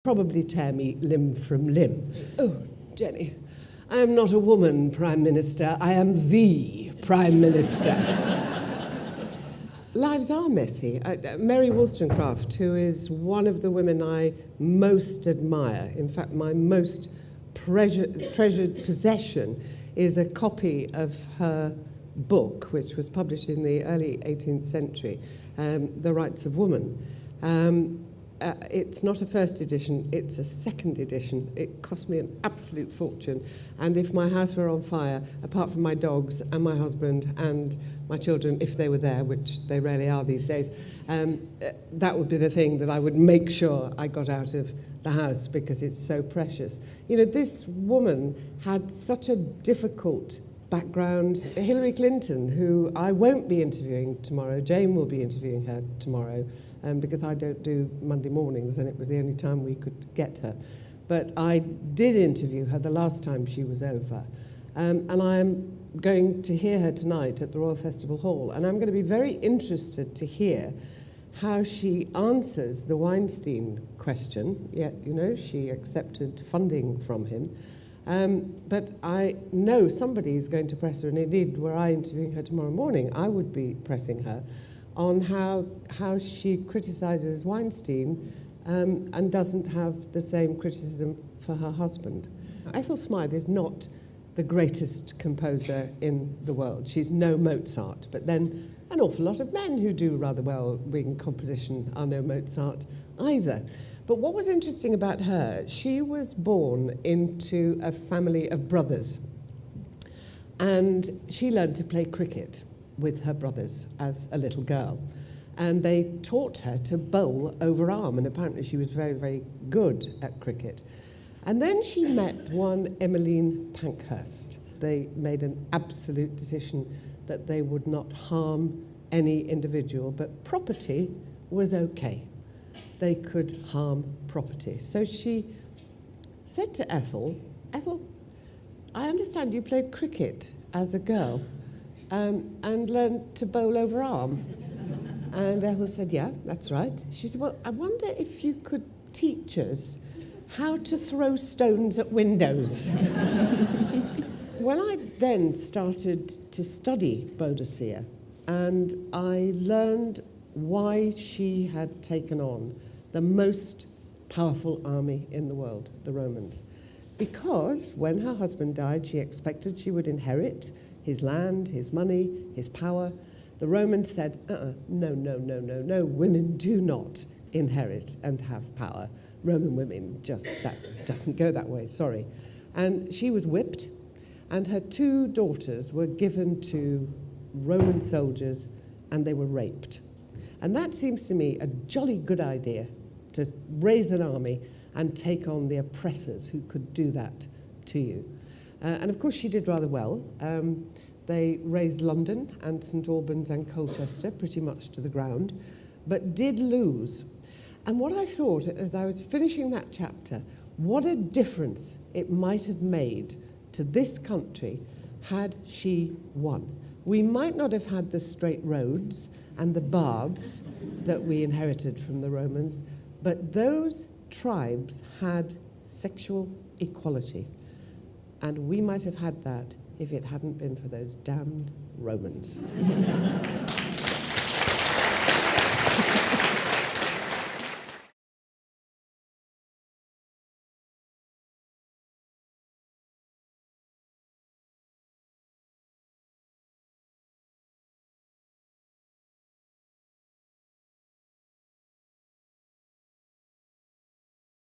Probably tear me limb from limb. Oh, Jenny, I am not a woman Prime Minister, I am the Prime Minister. Lives are messy. Mary Wollstonecraft, who is one of the women I most admire, in fact, my most treasured possession, is a copy of her book, which was published in the early 18th century, The Rights of Woman. It's not a first edition, it's a second edition. It cost me an absolute fortune. And if my house were on fire, apart from my dogs and my husband and my children, if they were there, which they rarely are these days, that would be the thing that I would make sure I got out of the house because it's so precious. You know, this woman had such a difficult background. Hillary Clinton, who I won't be interviewing tomorrow, Jane will be interviewing her tomorrow, because I don't do Monday mornings and it was the only time we could get her. But I did interview her the last time she was over. And I'm going to hear her tonight at the Royal Festival Hall, and I'm going to be very interested to hear how she answers the Weinstein question. Yet, you know, she accepted funding from him. But I know somebody is going to press her, and indeed, were I interviewing her tomorrow morning, I would be pressing her on how she criticises Weinstein and doesn't have the same criticism for her husband. Ethel Smythe is not the greatest composer in the world. She's no Mozart, but then an awful lot of men who do rather well in composition are no Mozart either. But what was interesting about her, she was born into a family of brothers, and she learned to play cricket with her brothers as a little girl. And they taught her to bowl over arm, and apparently she was very, very good at cricket. And then she met one Emmeline Pankhurst. They made an absolute decision that they would not harm any individual, but property was okay. They could harm property. So she said to Ethel, "Ethel, I understand you played cricket as a girl and learned to bowl over arm." And Ethel said, "Yeah, that's right." She said, "Well, I wonder if you could teach us how to throw stones at windows." When I then started to study Boadicea, and I learned why she had taken on the most powerful army in the world, the Romans. Because when her husband died, she expected she would inherit his land, his money, his power. The Romans said, no, women do not inherit and have power. Roman women, that doesn't go that way, sorry. And she was whipped, and her 2 daughters were given to Roman soldiers, and they were raped. And that seems to me a jolly good idea, to raise an army and take on the oppressors who could do that to you. And of course she did rather well. They razed London and St Albans and Colchester pretty much to the ground, but did lose. And what I thought as I was finishing that chapter, what a difference it might have made to this country had she won. We might not have had the straight roads and the baths that we inherited from the Romans, but those tribes had sexual equality. And we might have had that if it hadn't been for those damned Romans.